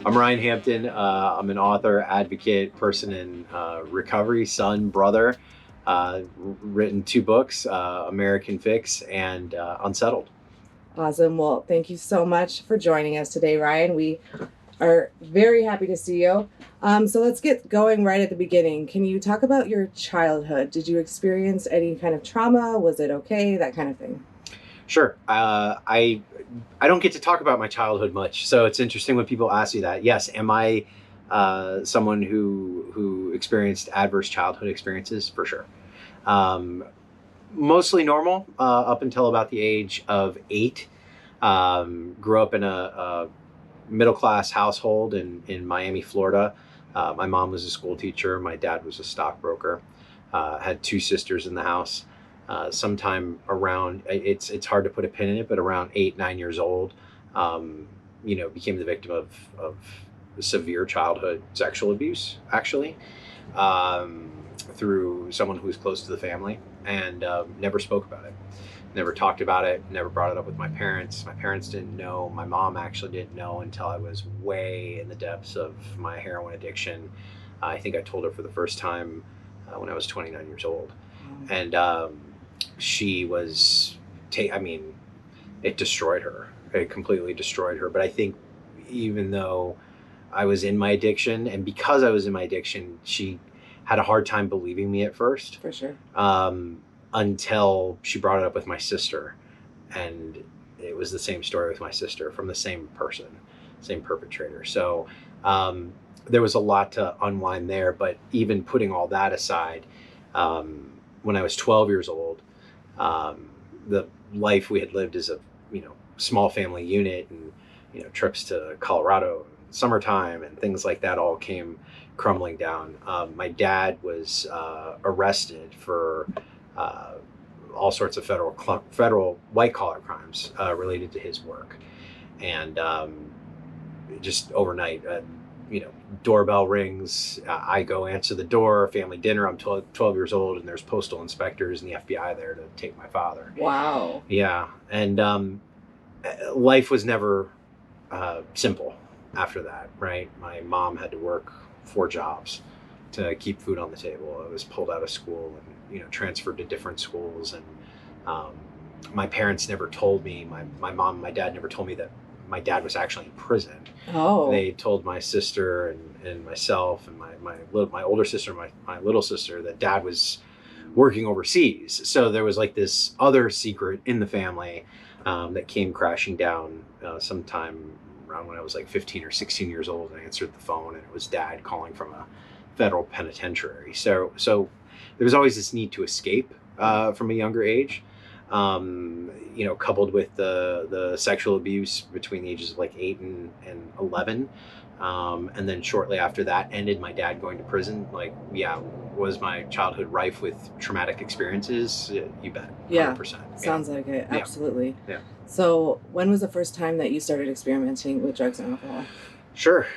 I'm Ryan Hampton. I'm an author, advocate, person in recovery, son, brother. Written 2 books, American Fix and Unsettled. Awesome. Well, thank you so much for joining us today, Ryan. We are very happy to see you. So let's get going right at the beginning. Can you talk about your childhood? Did you experience any kind of trauma? Was it okay? That kind of thing. Sure. I don't get to talk about my childhood much, so it's interesting when people ask you that. Yes, am I someone who experienced adverse childhood experiences? For sure. Um, Mostly normal up until about the age of 8. Grew up in a middle class household in Miami, Florida. My mom was a school teacher. My dad was a stockbroker. Had 2 sisters in the house. Sometime around, it's hard to put a pin in it, but around 8, 9 years old, became the victim of severe childhood sexual abuse, actually, through someone who was close to the family, and never spoke about it. Never talked about it, never brought it up with my parents. My parents didn't know. My mom actually didn't know until I was way in the depths of my heroin addiction. I think I told her for the first time when I was 29 years old. And she was, it destroyed her. It completely destroyed her. But I think even though I was in my addiction, and because I was in my addiction, she had a hard time believing me at first. For sure. Until she brought it up with my sister, and it was the same story with my sister from the same person, same perpetrator. So there was a lot to unwind there. But even putting all that aside, when I was 12 years old, the life we had lived as a small family unit, and trips to Colorado in summertime and things like that all came crumbling down. My dad was arrested for all sorts of federal white collar crimes related to his work, and just overnight, doorbell rings. I go answer the door. Family dinner. I'm 12 years old, and there's postal inspectors and the FBI there to take my father. Wow. Yeah, and life was never simple after that. Right, my mom had to work 4 jobs to keep food on the table. I was pulled out of school and transferred to different schools, and my parents never told me. My mom and my dad never told me that my dad was actually in prison. Oh. They told my sister and myself and my older sister and my little sister that dad was working overseas. So there was like this other secret in the family that came crashing down sometime around when I was like 15 or 16 years old. I answered the phone, and it was dad calling from a federal penitentiary. So there was always this need to escape from a younger age, coupled with the sexual abuse between the ages of like 8 and 11. And then shortly after that ended my dad going to prison. Was my childhood rife with traumatic experiences? You bet. Yeah. 100%. Sounds like it. Yeah. Absolutely. Yeah. So when was the first time that you started experimenting with drugs and alcohol? Sure.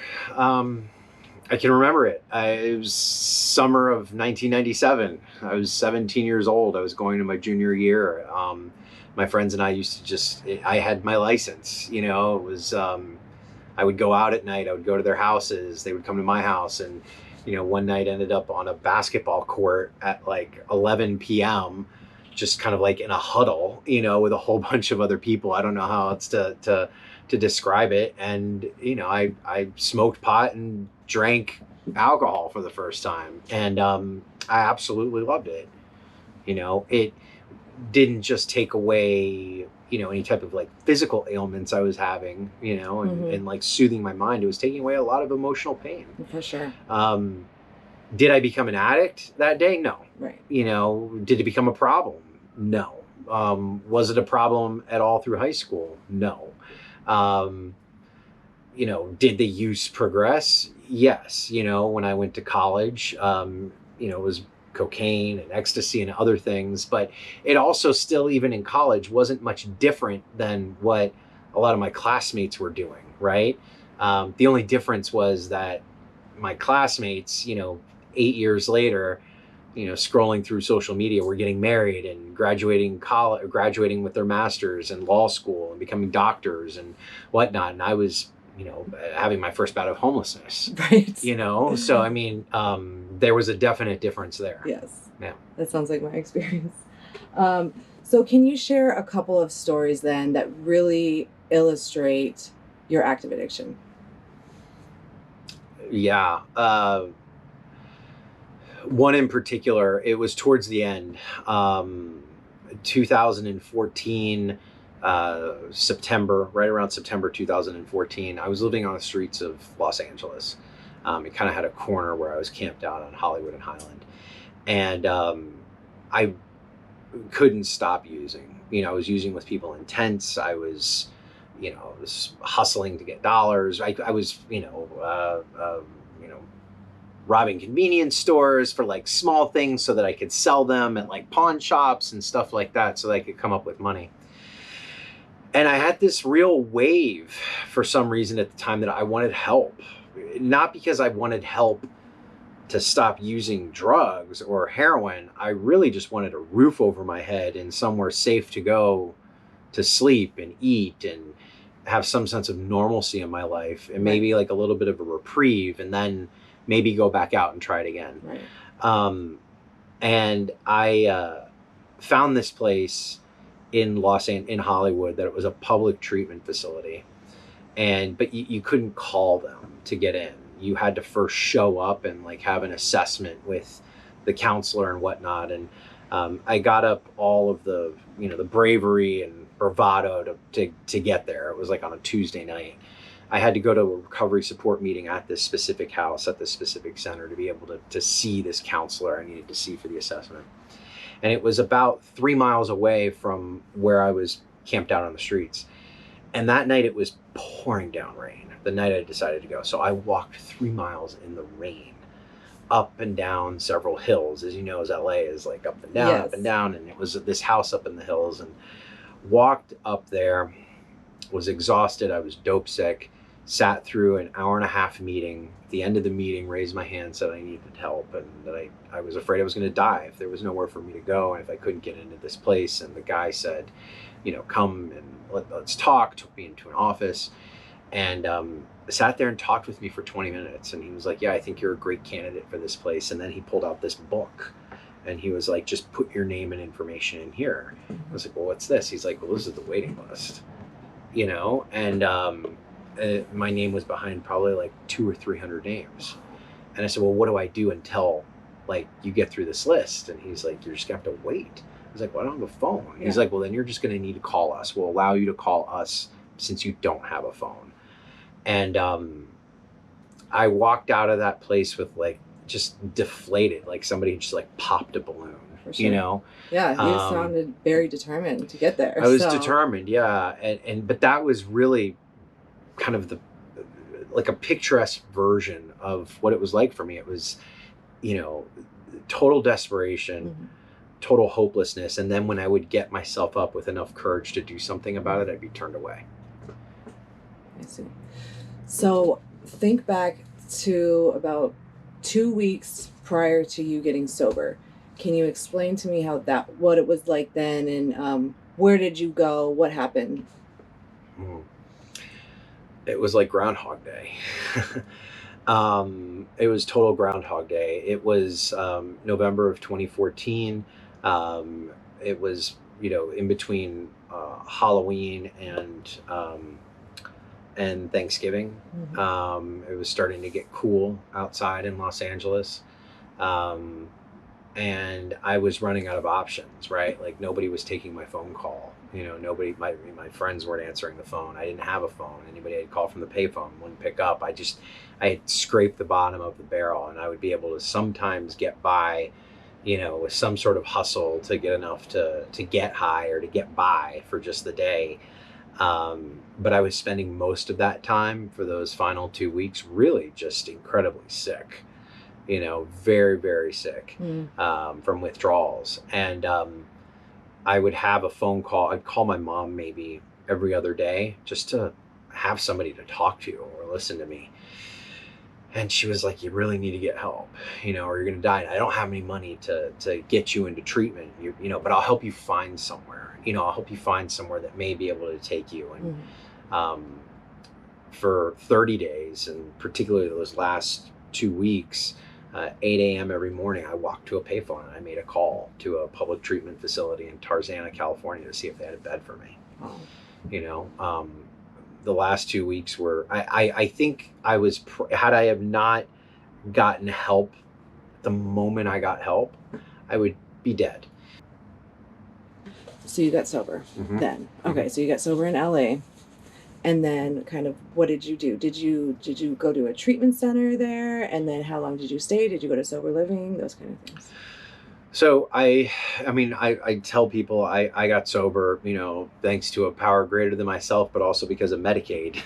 I can remember it. It was summer of 1997. I was 17 years old. I was going to my junior year. My friends and I used to I had my license, it was, I would go out at night. I would go to their houses. They would come to my house. And, one night ended up on a basketball court at like 11 p.m., just kind of like in a huddle, with a whole bunch of other people. I don't know how else to describe it. And, I smoked pot and drank alcohol for the first time. And I absolutely loved it. It didn't just take away, any type of like physical ailments I was having, and like soothing my mind. It was taking away a lot of emotional pain. For sure. Did I become an addict that day? No. Right. Did it become a problem? No. Was it a problem at all through high school? No. Did the use progress? Yes. When I went to college, it was cocaine and ecstasy and other things, but it also still, even in college, wasn't much different than what a lot of my classmates were doing, right? The only difference was that my classmates, 8 years later, scrolling through social media, were getting married and graduating with their masters and law school and becoming doctors and whatnot. And I was having my first bout of homelessness, Right. So, I mean, there was a definite difference there. Yes. Yeah. That sounds like my experience. So can you share a couple of stories then that really illustrate your active addiction? Yeah. One in particular, it was towards the end, 2014, September, right around September 2014. I was living on the streets of Los Angeles. It kind of had a corner where I was camped out on Hollywood and Highland. And I couldn't stop using. I was using with people in tents. I was hustling to get dollars. I was, robbing convenience stores for like small things so that I could sell them at like pawn shops and stuff like that so that I could come up with money. And I had this real wave for some reason at the time that I wanted help. Not because I wanted help to stop using drugs or heroin. I really just wanted a roof over my head and somewhere safe to go to sleep and eat and have some sense of normalcy in my life and maybe like a little bit of a reprieve, and then maybe go back out and try it again. Right. And I found this place in Hollywood that it was a public treatment facility, but you couldn't call them to get in. You had to first show up and like have an assessment with the counselor and whatnot. And I got up all of the the bravery and bravado to get there. It was like on a Tuesday night. I had to go to a recovery support meeting at this specific house, at this specific center, to be able to see this counselor I needed to see for the assessment. And it was about 3 miles away from where I was camped out on the streets. And that night it was pouring down rain, the night I decided to go. So I walked 3 miles in the rain, up and down several hills. As you know, as LA is like up and down, up and down. And it was this house up in the hills, and walked up there, was exhausted. I was dope sick. Sat through an hour and a half meeting. At the end of the meeting, raised my hand, said I needed help, and that I was afraid I was going to die if there was nowhere for me to go, and if I couldn't get into this place. And the guy said, come and let's talk. Took me into an office, and sat there and talked with me for 20 minutes. And he was like, yeah, I think you're a great candidate for this place. And then he pulled out this book, and he was like, just put your name and information in here. I was like, well, what's this? He's like, well, this is the waiting list, and my name was behind probably like 200 or 300 names. And I said, well, what do I do until like you get through this list? And he's like, you're just gonna have to wait. I was like, well, I don't have a phone. Yeah. He's like, well, then you're just gonna need to call us. We'll allow you to call us since you don't have a phone. And I walked out of that place with like just deflated, like somebody just like popped a balloon. For sure. Yeah, you sounded very determined to get there. I was determined, yeah. But that was really kind of like a picturesque version of what it was like for me. It was, total desperation, total hopelessness. And then when I would get myself up with enough courage to do something about it, I'd be turned away. I see. So think back to about 2 weeks prior to you getting sober. Can you explain to me what it was like then, and where did you go? What happened? It was like Groundhog Day. It was total Groundhog Day. It was November of 2014. It was, in between Halloween and Thanksgiving. It was starting to get cool outside in Los Angeles. And I was running out of options, right? Like nobody was taking my phone call. Nobody, my friends weren't answering the phone. I didn't have a phone. Anybody I'd call from the payphone wouldn't pick up. I had scraped the bottom of the barrel, and I would be able to sometimes get by, with some sort of hustle to get enough to get high or to get by for just the day. But I was spending most of that time for those final 2 weeks really just incredibly sick, very, very sick from withdrawals. And I would have a phone call. I'd call my mom maybe every other day just to have somebody to talk to or listen to me. And she was like, you really need to get help, or you're going to die. And I don't have any money to get you into treatment, but I'll help you find somewhere, I'll help you find somewhere that may be able to take you. And for 30 days, and particularly those last 2 weeks, 8 a.m. every morning, I walked to a payphone and I made a call to a public treatment facility in Tarzana, California, to see if they had a bed for me. Oh. You know, the last 2 weeks were, I think I was, had I have not gotten help the moment I got help, I would be dead. So you got sober then. Okay, Mhm. so you got sober in LA. And then kind of what did you do? Did you go to a treatment center there? And then how long did you stay? Did you go to sober living? Those kind of things. So I mean, I tell people I got sober, you know, thanks to a power greater than myself, but also because of Medicaid.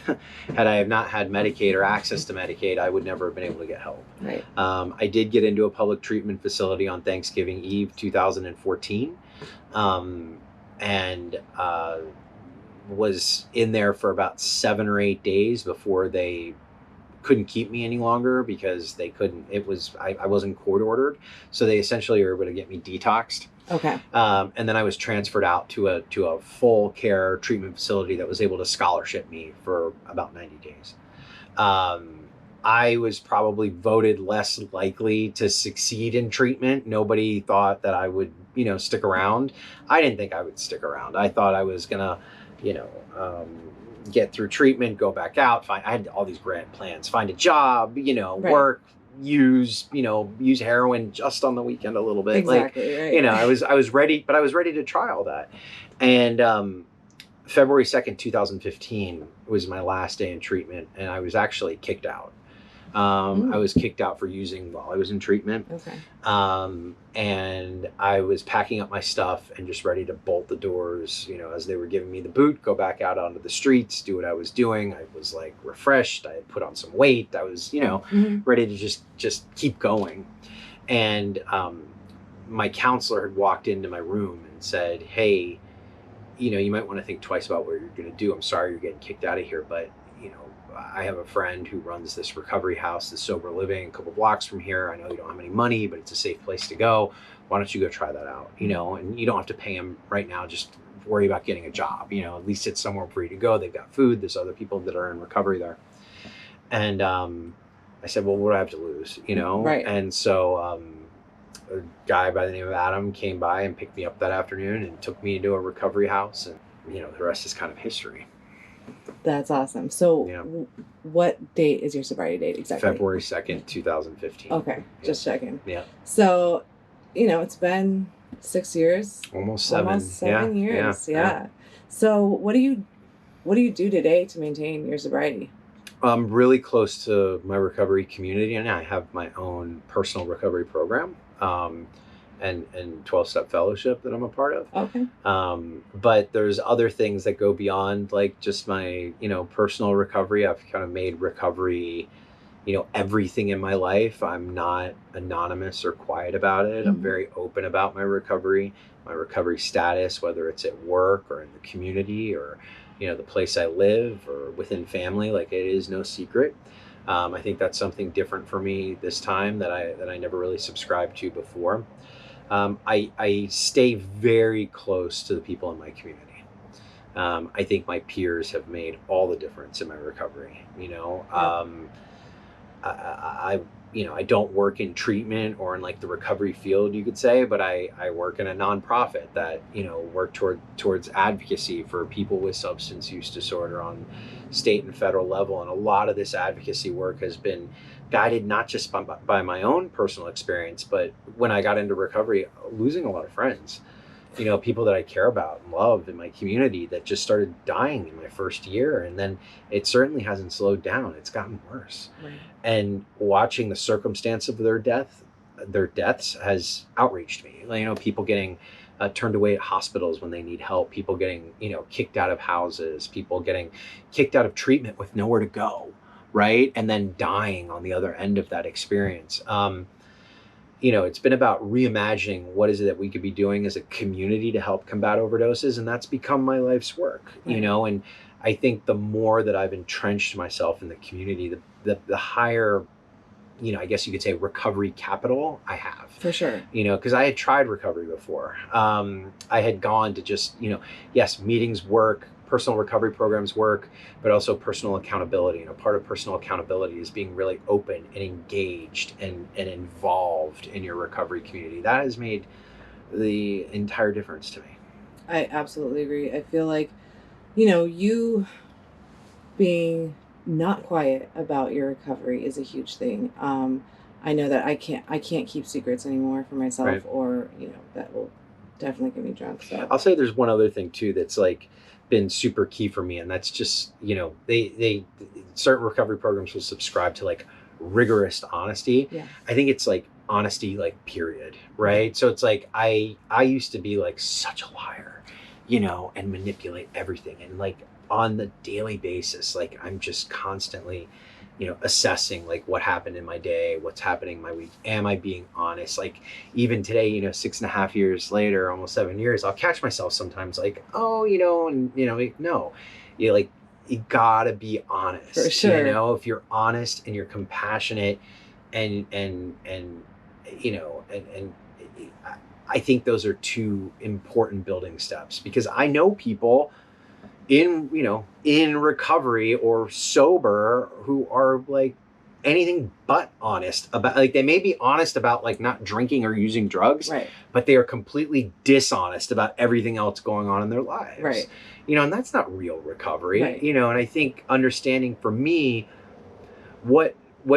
Had I have not had Medicaid or access to Medicaid, I would never have been able to get help. Right. I did get into a public treatment facility on Thanksgiving Eve, 2014. And was in there for about 7 or 8 days before they couldn't keep me any longer, because they couldn't, it was, I wasn't court ordered. So they essentially were able to get me detoxed. Okay. And then I was transferred out to a full care treatment facility that was able to scholarship me for about 90 days. I was probably voted less likely to succeed in treatment. Nobody thought that I would, you know, stick around. I didn't think I would stick around. I thought I was gonna, you know, get through treatment, go back out, I had all these grand plans, find a job, you know, Right. work, use heroin just on the weekend a little bit. Exactly, like, right. you know, I was ready, but I was ready to try all that. And February 2nd, 2015 was my last day in treatment, and I was actually kicked out. I was kicked out for using while I was in treatment. Okay. And I was packing up my stuff and just ready to bolt the doors, you know, as they were giving me the boot, go back out onto the streets, do what I was doing. I was like refreshed. I had put on some weight. I was, you know, ready to just keep going. And my counselor had walked into my room and said, "Hey, you know, you might want to think twice about what you're going to do. I'm sorry you're getting kicked out of here, but, you know, I have a friend who runs this recovery house, this sober living, a couple blocks from here. I know you don't have any money, but it's a safe place to go. Why don't you go try that out? You know, and you don't have to pay him right now. Just worry about getting a job. You know, at least it's somewhere for you to go. They've got food. There's other people that are in recovery there." And I said, "Well, what do I have to lose?" You know? Right. And so a guy by the name of Adam came by and picked me up that afternoon and took me into a recovery house. And, you know, the rest is kind of history. That's awesome. So Yeah. What date is your sobriety date exactly? February 2nd, 2015. Okay, just checking. Yeah. So, you know, it's been 6 years. Almost 7. Almost 7 years. Yeah. Yeah. So what do you do today to maintain your sobriety? I'm really close to my recovery community, and I have my own personal recovery program, and 12-step fellowship that I'm a part of. Okay. But there's other things that go beyond like just my, you know, personal recovery. I've kind of made recovery, you know, everything in my life. I'm not anonymous or quiet about it. I'm very open about my recovery status, whether it's at work or in the community or, you know, the place I live or within family. Like, it is no secret. I think that's something different for me this time that I never really subscribed to before. I stay very close to the people in my community. I think my peers have made all the difference in my recovery. You know, I you know, I don't work in treatment or in like the recovery field, you could say, but I work in a nonprofit that, you know, work towards advocacy for people with substance use disorder on state and federal level. And a lot of this advocacy work has been guided not just by my own personal experience, but when I got into recovery, losing a lot of friends, you know, people that I care about and love in my community that just started dying in my first year. And then it certainly hasn't slowed down. It's gotten worse. Right. And watching the circumstance of their deaths has outraged me. You know, people getting turned away at hospitals when they need help, people getting, you know, kicked out of houses, people getting kicked out of treatment with nowhere to go, right? And then dying on the other end of that experience. You know, it's been about reimagining what is it that we could be doing as a community to help combat overdoses. And that's become my life's work, you know, and I think the more that I've entrenched myself in the community, the higher, you know, I guess you could say recovery capital I have. For sure. You know, because I had tried recovery before. I had gone to just, you know, yes, meetings work, personal recovery programs work, but also personal accountability. And a part of personal accountability is being really open and engaged and involved in your recovery community. That has made the entire difference to me. I absolutely agree. I feel like, you being not quiet about your recovery is a huge thing. I know that I can't keep secrets anymore for myself, Right. or that will definitely get me drunk. So I'll say there's one other thing too that's like been super key for me, and that's just, they certain recovery programs will subscribe to like rigorous honesty. yeah, I think it's like honesty, like period, right? So it's like I used to be like such a liar, and manipulate everything, and like on the daily basis, like I'm just constantly assessing like what happened in my day, what's happening in my week. Am I being honest? Like even today, 6.5 years later, almost 7 years, I'll catch myself sometimes like, oh, no, like you gotta be honest, for sure. if you're honest and you're compassionate and I think those are two important building steps, because I know people in recovery or sober who are like anything but honest about, like they may be honest about like not drinking or using drugs, Right. but they are completely dishonest about everything else going on in their lives. Right. And that's not real recovery. Right. And I think understanding for me what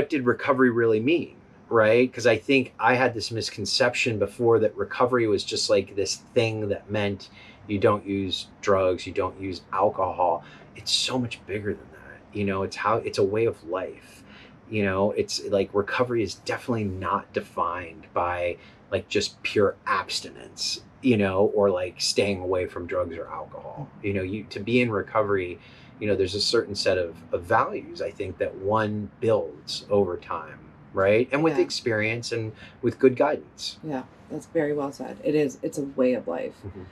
did recovery really mean, right? Because I think I had this misconception before that recovery was just like this thing that meant you don't use drugs, you don't use alcohol. It's so much bigger than that. It's a way of life. It's like recovery is definitely not defined by like just pure abstinence, or like staying away from drugs or alcohol. You to be in recovery, there's a certain set of values, I think, that one builds over time, right? And with Yeah. experience and with good guidance. Yeah, that's very well said. It's a way of life. Mhm.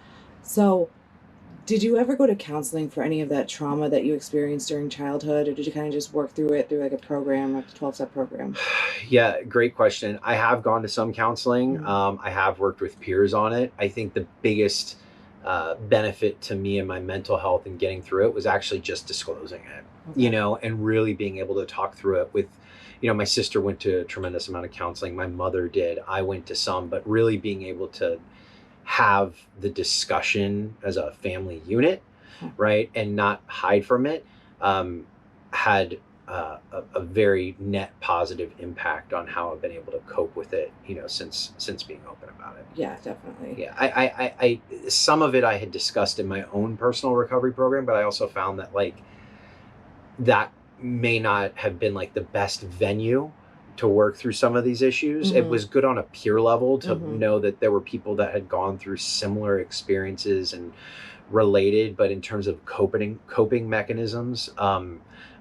So, did you ever go to counseling for any of that trauma that you experienced during childhood, or did you kind of just work through it through like a program, like a 12-step program? Yeah, great question. I have gone to some counseling. Mhm. I have worked with peers on it. I think the biggest benefit to me and my mental health and getting through it was actually just disclosing it, Okay. and really being able to talk through it with, my sister went to a tremendous amount of counseling. My mother did. I went to some, but really being able to have the discussion as a family unit, Huh. right, and not hide from it, had a very net positive impact on how I've been able to cope with it, since being open about it. Yeah, definitely. Yeah, I some of it I had discussed in my own personal recovery program, but I also found that like that may not have been like the best venue to work through some of these issues. It Mhm. was good on a peer level to Mhm. know that there were people that had gone through similar experiences and related, but in terms of coping mechanisms,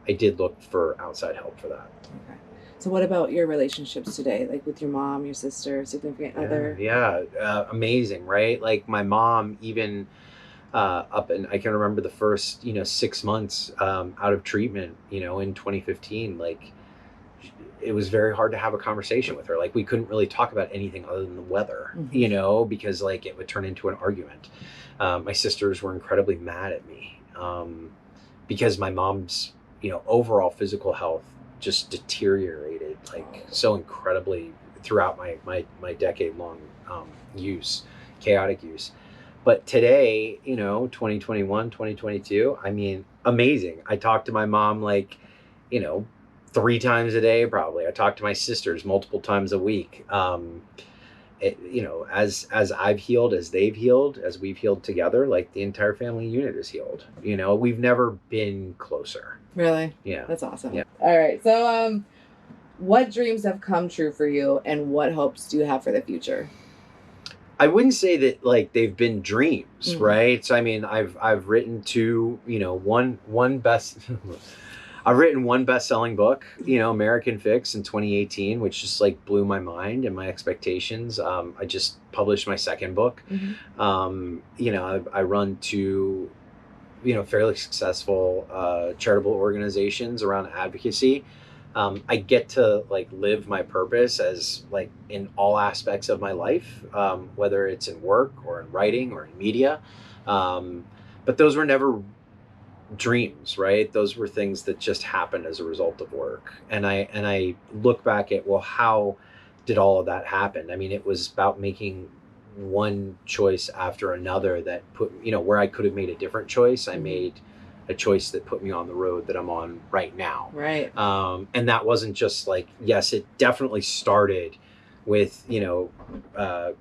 I did look for outside help for that. Okay. So, what about your relationships today, like with your mom, your sister, significant Yeah, other? yeah, amazing, right? Like my mom, even up, and I can remember the first 6 months out of treatment, in 2015, like it was very hard to have a conversation with her. Like we couldn't really talk about anything other than the weather, Mhm. because like it would turn into an argument. My sisters were incredibly mad at me, because my mom's overall physical health just deteriorated like Oh. so incredibly throughout my decade long use, chaotic use. But today, 2021, 2022, I mean, amazing. I talk to my mom like, you know, 3 times a day, probably. I talk to my sisters multiple times a week. As I've healed, as they've healed, as we've healed together, like the entire family unit is healed. We've never been closer. Really? Yeah. That's awesome. Yeah. All right. So, what dreams have come true for you, and what hopes do you have for the future? I wouldn't say that like they've been dreams, Mm. right? So I mean, I've written two, one best I've written one best-selling book, American Fix in 2018, which just like blew my mind and my expectations. I just published my second book. Mhm. I run two, fairly successful charitable organizations around advocacy. I get to like live my purpose as like in all aspects of my life, whether it's in work or in writing or in media. But those were never dreams, right? Those were things that just happened as a result of work. And I look back at, well, how did all of that happen? I mean, it was about making one choice after another that put, where I could have made a different choice. I made a choice that put me on the road that I'm on right now. Right. And that wasn't just like, yes, it definitely started with,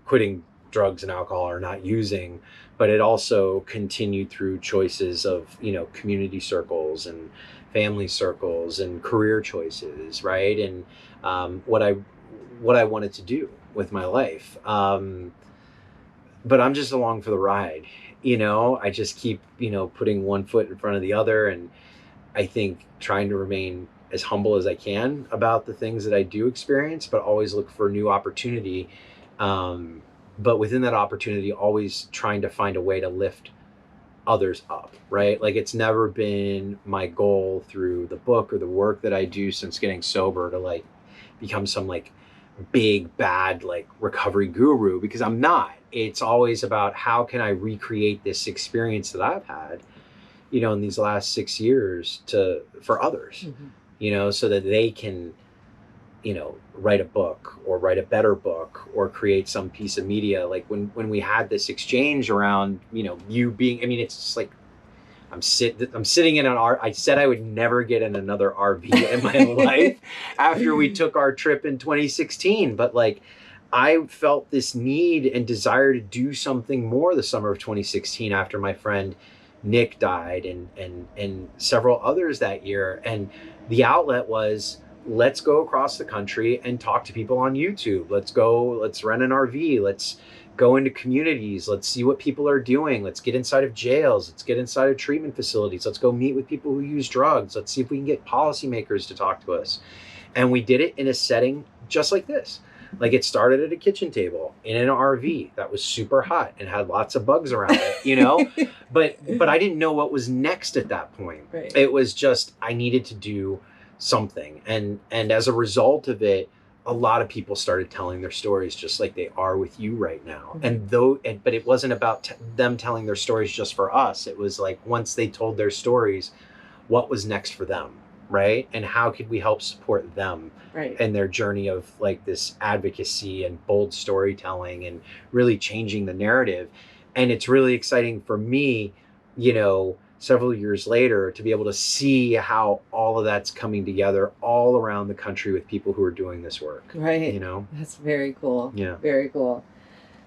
quitting drugs and alcohol or not using, but it also continued through choices of, community circles and family circles and career choices, right? And what I wanted to do with my life. But I'm just along for the ride. I just keep, putting one foot in front of the other. And I think trying to remain as humble as I can about the things that I do experience, but always look for new opportunity. But within that opportunity, always trying to find a way to lift others up, right? Like, it's never been my goal through the book or the work that I do since getting sober to like become some like big bad like recovery guru, because I'm not. It's always about how can I recreate this experience that I've had, in these last 6 years for others, so that they can, write a book or write a better book or create some piece of media. Like when we had this exchange around, you being, I mean, it's just like, I'm sitting in an I said I would never get in another RV in my life after we took our trip in 2016. But like, I felt this need and desire to do something more the summer of 2016 after my friend Nick died and several others that year. And the outlet was, let's go across the country and talk to people on YouTube. Let's rent an RV. Let's go into communities. Let's see what people are doing. Let's get inside of jails. Let's get inside of treatment facilities. Let's go meet with people who use drugs. Let's see if we can get policymakers to talk to us. And we did it in a setting just like this. Like, it started at a kitchen table in an RV that was super hot and had lots of bugs around it, but I didn't know what was next at that point. Right. It was just, I needed to do something. And as a result of it, a lot of people started telling their stories just like they are with you right now. But it wasn't about them telling their stories just for us. It was like, once they told their stories, what was next for them, right? And how could we help support them in their journey of like this advocacy and bold storytelling and really changing the narrative. And it's really exciting for me, several years later, to be able to see how all of that's coming together all around the country with people who are doing this work. Right. That's very cool. Yeah. Very cool.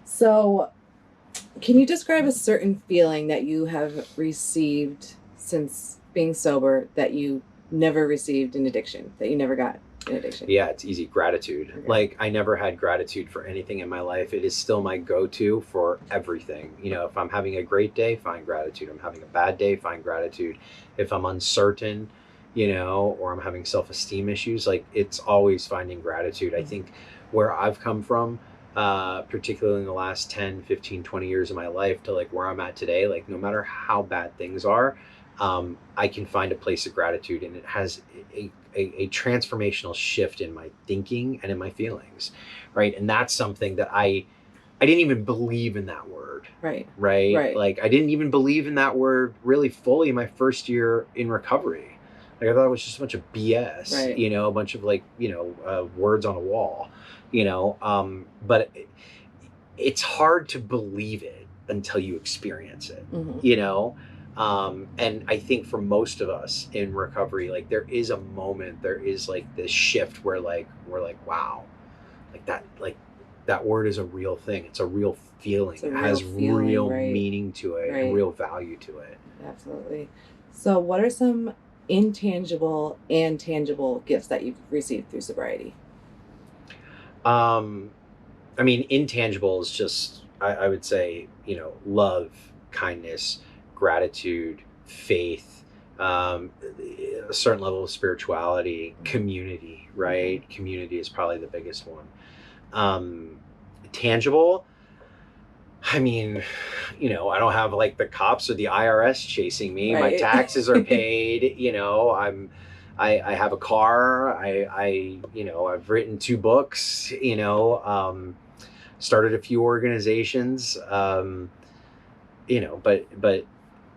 So can you describe a certain feeling that you have received since being sober that you never received in addiction, that you never got in addiction? Yeah, it's easy. Gratitude. Okay. Like, I never had gratitude for anything in my life. It is still my go-to for everything. If I'm having a great day, find gratitude. I'm having a bad day, find gratitude. If I'm uncertain, or I'm having self-esteem issues, like, it's always finding gratitude. I think where I've come from, particularly in the last 10, 15, 20 years of my life to like where I'm at today, like, no matter how bad things are, I can find a place of gratitude, and it has a transformational shift in my thinking and in my feelings, right? And that's something that I didn't even believe in that word, right? Like, I didn't even believe in that word really fully my first year in recovery. Like, I thought it was just a bunch of BS, a bunch of like, words on a wall, but it's hard to believe it until you experience it, and I think for most of us in recovery, like, there is a moment, there is like this shift where like, we're like, wow, like that word is a real thing. It's a real feeling. It has real meaning to it and real value to it. Absolutely. So what are some intangible and tangible gifts that you've received through sobriety? I mean, intangible is just, I would say, love, kindness, gratitude, faith, a certain level of spirituality, community, right? Community is probably the biggest one. Tangible, I mean, I don't have like the cops or the IRS chasing me. My taxes are paid. I have a car. I've written 2 books. Started a few organizations. But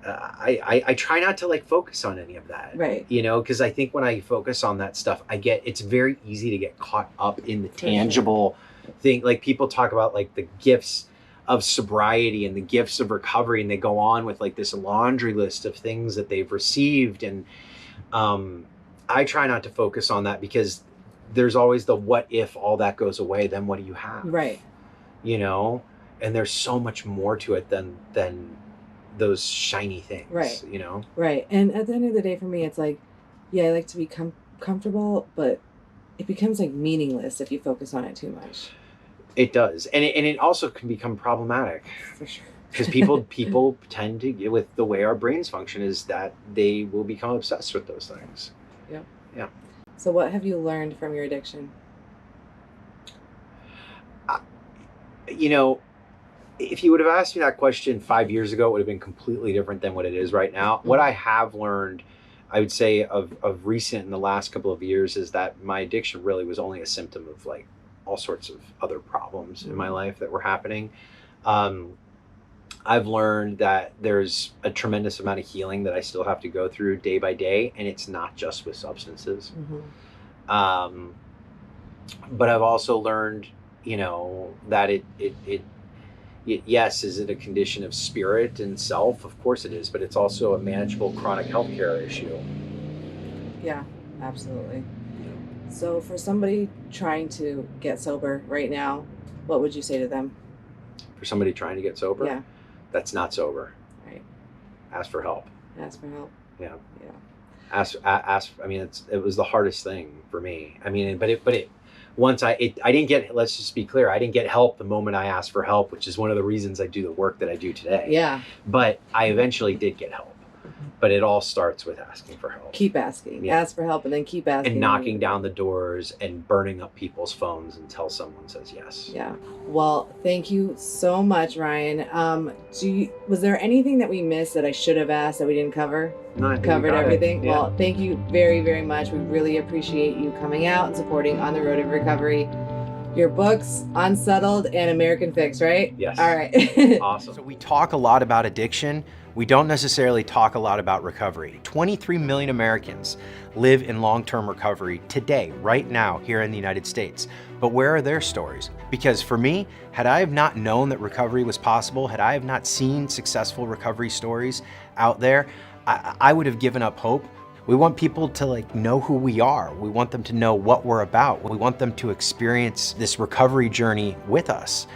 I try not to like focus on any of that, Right. you know, because I think when I focus on that stuff, it's very easy to get caught up in the tangible thing. Like people talk about like the gifts of sobriety and the gifts of recovery, and they go on with like this laundry list of things that they've received. And I try not to focus on that, because there's always the what if all that goes away, then what do you have? Right. You know, and there's so much more to it than those shiny things, Right. you know? Right. And at the end of the day, for me, it's like, yeah, I like to be comfortable, but it becomes like meaningless if you focus on it too much. It does. And it also can become problematic, For sure. because people tend to, with the way our brains function, is that they will become obsessed with those things. Yep. Yeah. So what have you learned from your addiction? You know, if you would have asked me that question 5 years ago, it would have been completely different than what it is right now. What I have learned, I would say, of recent in the last couple of years, is that my addiction really was only a symptom of like all sorts of other problems in my life that were happening. I've learned that there's a tremendous amount of healing that I still have to go through day by day, and it's not just with substances. But I've also learned, you know, that yes, is it a condition of spirit and self? Of course it is, but it's also a manageable chronic healthcare issue. Yeah, absolutely. So for somebody trying to get sober right now, what would you say to them? For somebody trying to get sober, Yeah. that's not sober. Right. Ask for help. Ask for help. Yeah. Yeah. Ask. I mean, it was the hardest thing for me. I mean, but once I didn't get, let's just be clear, I didn't get help the moment I asked for help, which is one of the reasons I do the work that I do today. Yeah. But I eventually did get help. But it all starts with asking for help. Keep asking. Yeah. Ask for help, and then keep asking. And knocking down the doors and burning up people's phones until someone says yes. Yeah. Well, thank you so much, Ryan. Was there anything that we missed that I should have asked that we didn't cover? No, I think we Covered got it. everything. Yeah. Well, thank you very, very much. We really appreciate you coming out and supporting On the Road of Recovery. Your books, Unsettled and American Fix, right? Yes. All right. Awesome. So we talk a lot about addiction. We don't necessarily talk a lot about recovery. 23 million Americans live in long-term recovery today, right now, here in the United States. But where are their stories? Because for me, had I have not known that recovery was possible, had I have not seen successful recovery stories out there, I would have given up hope. We want people to like know who we are. We want them to know what we're about. We want them to experience this recovery journey with us.